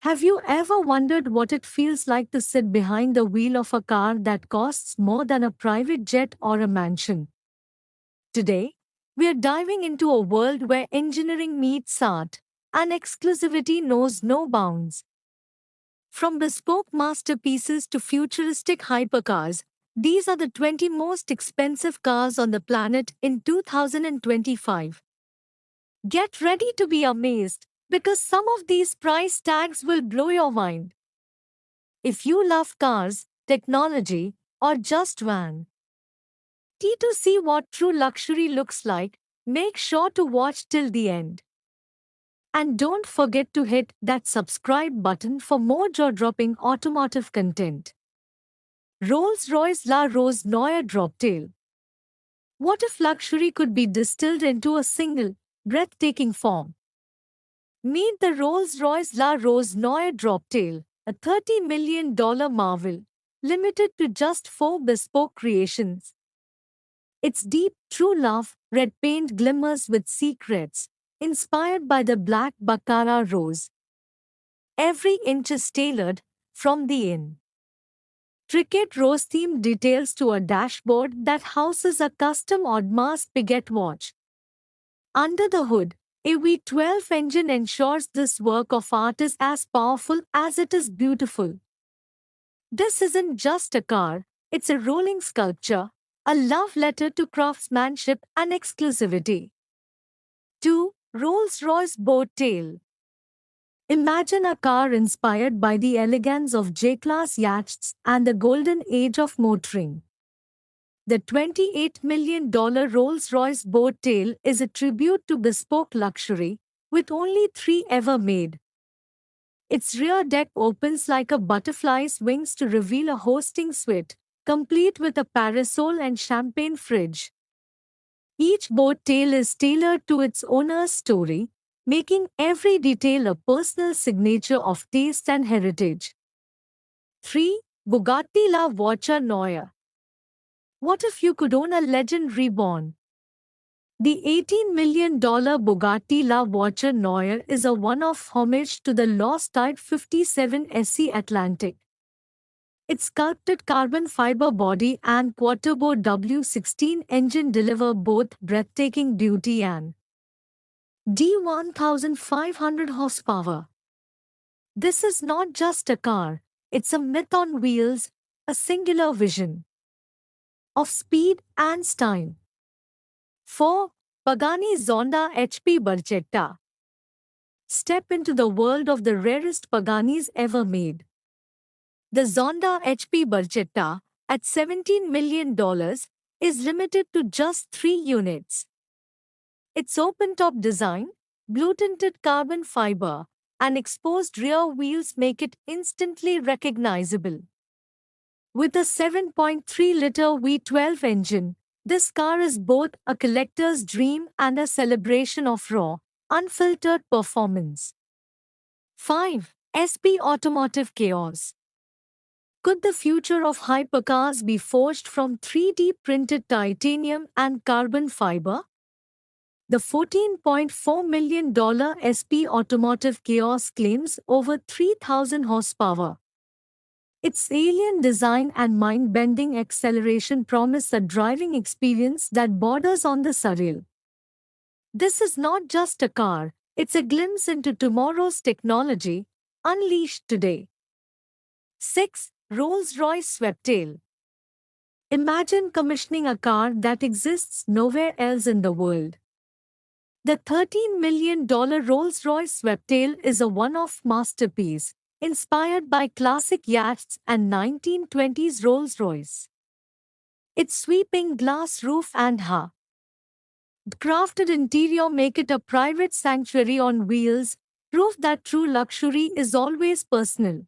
Have you ever wondered what it feels like to sit behind the wheel of a car that costs more than a private jet or a mansion? Today, we are diving into a world where engineering meets art and exclusivity knows no bounds. From bespoke masterpieces to futuristic hypercars, these are the 20 most expensive cars on the planet in 2025. Get ready to be amazed because some of these price tags will blow your mind. If you love cars, technology, or just van, to see what true luxury looks like, make sure to watch till the end. And don't forget to hit that subscribe button for more jaw-dropping automotive content. Rolls-Royce La Rose Noire Droptail. What if luxury could be distilled into a single, breathtaking form? Meet the Rolls-Royce La Rose Noire Droptail, a $30 million marvel, limited to just 4 bespoke creations. Its deep, true love, red paint glimmers with secrets, inspired by the black Baccarat rose. Every inch is tailored, from the intricate rose-themed details to a dashboard that houses a custom Audemars Piguet watch. Under the hood, a V12 engine ensures this work of art is as powerful as it is beautiful. This isn't just a car, it's a rolling sculpture, a love letter to craftsmanship and exclusivity. 2. Rolls-Royce Boat Tail. Imagine a car inspired by the elegance of J-class yachts and the golden age of motoring. The $28 million Rolls-Royce Boat Tail is a tribute to bespoke luxury, with only 3 ever made. Its rear deck opens like a butterfly's wings to reveal a hosting suite, complete with a parasol and champagne fridge. Each boat tail is tailored to its owner's story, making every detail a personal signature of taste and heritage. 3. Bugatti La Voiture Noire. What if you could own a legend reborn? The $18 million Bugatti La Voiture Noire is a one-off homage to the lost Type 57 SE Atlantic. Its sculpted carbon fiber body and quad-turbo W16 engine deliver both breathtaking beauty and D1500 horsepower. This is not just a car, it's a myth on wheels, a singular vision of speed and style. 4. Pagani Zonda HP Barchetta. Step into the world of the rarest Paganis ever made. The Zonda HP Barchetta, at $17 million, is limited to just 3 units. Its open-top design, blue-tinted carbon fiber, and exposed rear wheels make it instantly recognizable. With a 7.3-liter V12 engine, this car is both a collector's dream and a celebration of raw, unfiltered performance. 5. SP Automotive Chaos. Could the future of hypercars be forged from 3D printed titanium and carbon fiber? The $14.4 million SP Automotive Chaos claims over 3,000 horsepower. Its alien design and mind-bending acceleration promise a driving experience that borders on the surreal. This is not just a car, it's a glimpse into tomorrow's technology, unleashed today. 6. Rolls-Royce Sweptail. Imagine commissioning a car that exists nowhere else in the world. The $13 million Rolls-Royce Sweptail is a one-off masterpiece, inspired by classic yachts and 1920s Rolls-Royce. Its sweeping glass roof and crafted interior make it a private sanctuary on wheels, proof that true luxury is always personal.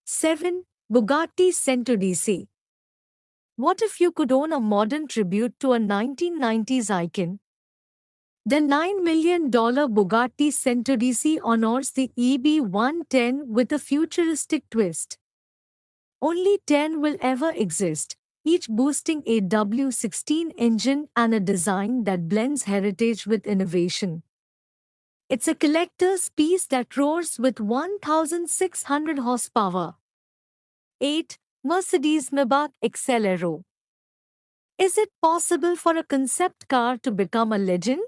7. Bugatti Centodieci. What if you could own a modern tribute to a 1990s icon? The $9 million Bugatti Centodieci honors the EB110 with a futuristic twist. Only 10 will ever exist, each boasting a W16 engine and a design that blends heritage with innovation. It's a collector's piece that roars with 1,600 horsepower. 8. Mercedes-Maybach Exelero. Is it possible for a concept car to become a legend?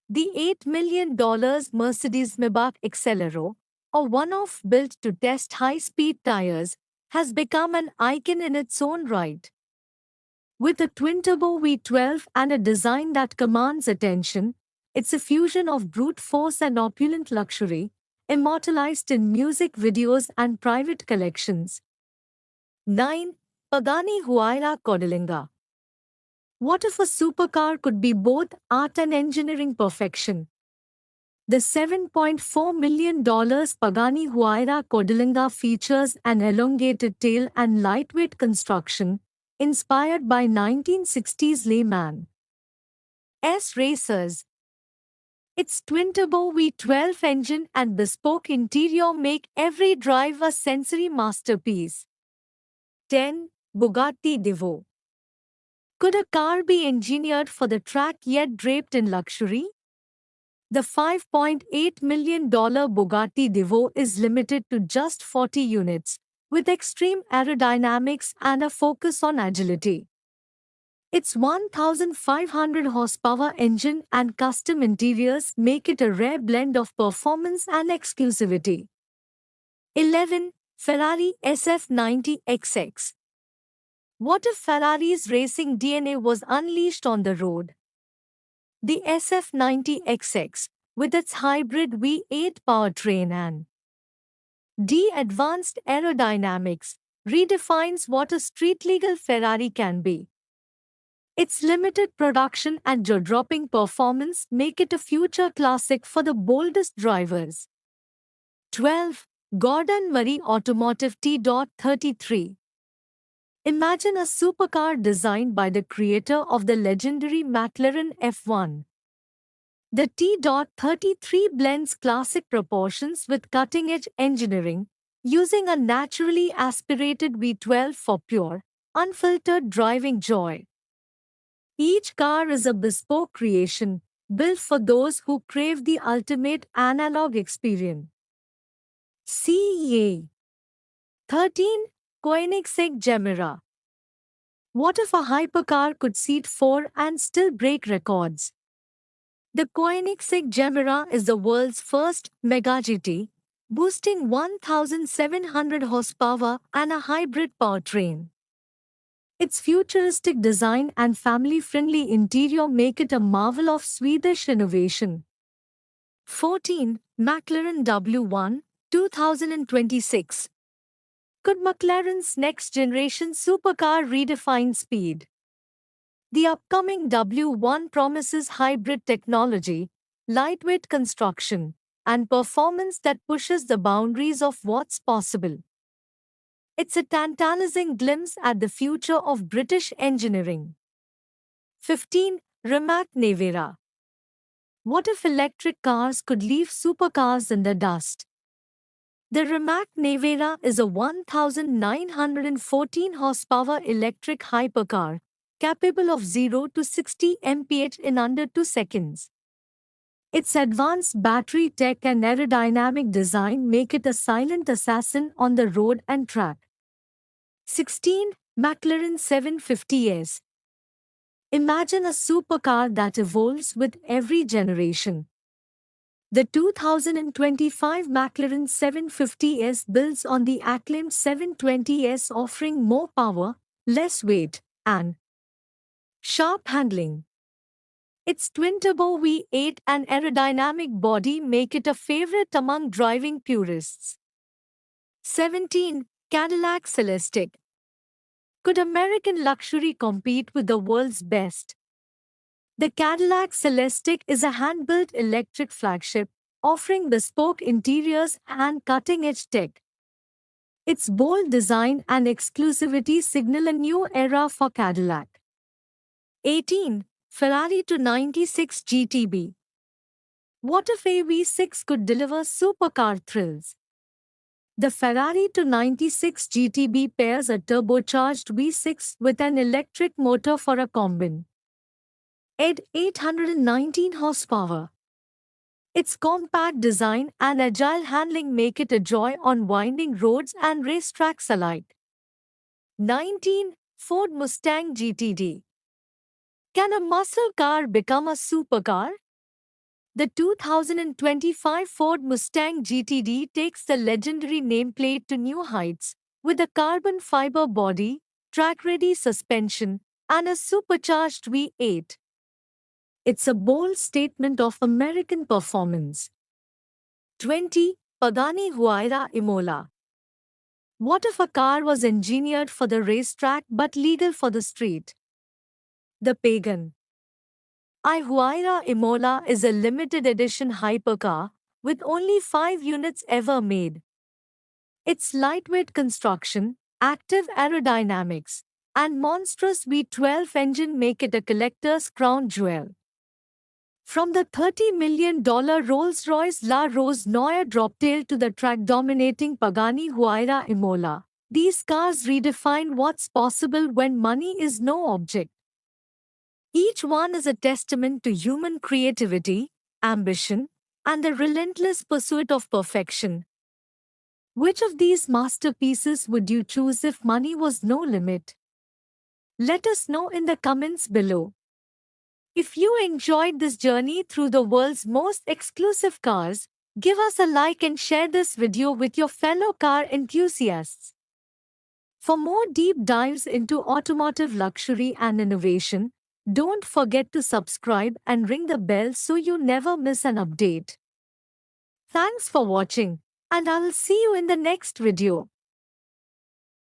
The $8 million Mercedes-Maybach Exelero, a one-off built to test high-speed tires, has become an icon in its own right. With a twin-turbo V12 and a design that commands attention, it's a fusion of brute force and opulent luxury, immortalized in music videos and private collections. 9. Pagani Huayra Cordillera. What if a supercar could be both art and engineering perfection? The $7.4 million Pagani Huayra Cordillera features an elongated tail and lightweight construction, inspired by 1960s Le Mans S racers. Its twin-turbo V12 engine and bespoke interior make every drive a sensory masterpiece. 10. Bugatti Divo. Could a car be engineered for the track yet draped in luxury? The $5.8 million Bugatti Divo is limited to just 40 units, with extreme aerodynamics and a focus on agility. Its 1,500 horsepower engine and custom interiors make it a rare blend of performance and exclusivity. 11. Ferrari SF90XX. What if Ferrari's racing DNA was unleashed on the road? The SF90XX, with its hybrid V8 powertrain and advanced aerodynamics, redefines what a street-legal Ferrari can be. Its limited production and jaw-dropping performance make it a future classic for the boldest drivers. 12. Gordon Murray Automotive T.33. Imagine a supercar designed by the creator of the legendary McLaren F1. The T.33 blends classic proportions with cutting-edge engineering, using a naturally aspirated V12 for pure, unfiltered driving joy. Each car is a bespoke creation, built for those who crave the ultimate analog experience. CEA 13. Koenigsegg Gemera. What if a hypercar could seat 4 and still break records? The Koenigsegg Gemera is the world's first Mega GT, boasting 1,700 horsepower and a hybrid powertrain. Its futuristic design and family-friendly interior make it a marvel of Swedish innovation. 14. McLaren W1, 2026. Could McLaren's next-generation supercar redefine speed? The upcoming W1 promises hybrid technology, lightweight construction, and performance that pushes the boundaries of what's possible. It's a tantalizing glimpse at the future of British engineering. 15. Rimac Nevera. What if electric cars could leave supercars in the dust? The Rimac Nevera is a 1,914 horsepower electric hypercar, capable of 0 to 60 mph in under 2 seconds. Its advanced battery tech and aerodynamic design make it a silent assassin on the road and track. 16. McLaren 750S. Imagine a supercar that evolves with every generation. The 2025 McLaren 750S builds on the acclaimed 720S, offering more power, less weight, and sharp handling. Its twin-turbo V8 and aerodynamic body make it a favorite among driving purists. 17. Cadillac Celestiq. Could American luxury compete with the world's best? The Cadillac Celestiq is a hand-built electric flagship, offering bespoke interiors and cutting-edge tech. Its bold design and exclusivity signal a new era for Cadillac. 18. Ferrari 296 GTB. What if a V6 could deliver supercar thrills? The Ferrari 296 GTB pairs a turbocharged V6 with an electric motor for a combine. 819 horsepower. Its compact design and agile handling make it a joy on winding roads and racetracks alike. 19. Ford Mustang GTD. Can a muscle car become a supercar? The 2025 Ford Mustang GTD takes the legendary nameplate to new heights with a carbon fiber body, track-ready suspension, and a supercharged V8. It's a bold statement of American performance. 20. Pagani Huayra Imola. What if a car was engineered for the racetrack but legal for the street? The Pagan. Huayra Imola is a limited edition hypercar with only 5 units ever made. Its lightweight construction, active aerodynamics, and monstrous V12 engine make it a collector's crown jewel. From the $30 million Rolls-Royce La Rose Noire droptail to the track-dominating Pagani Huayra Imola, these cars redefine what's possible when money is no object. Each one is a testament to human creativity, ambition, and the relentless pursuit of perfection. Which of these masterpieces would you choose if money was no limit? Let us know in the comments below. If you enjoyed this journey through the world's most exclusive cars, give us a like and share this video with your fellow car enthusiasts. For more deep dives into automotive luxury and innovation, don't forget to subscribe and ring the bell so you never miss an update. Thanks for watching, and I'll see you in the next video.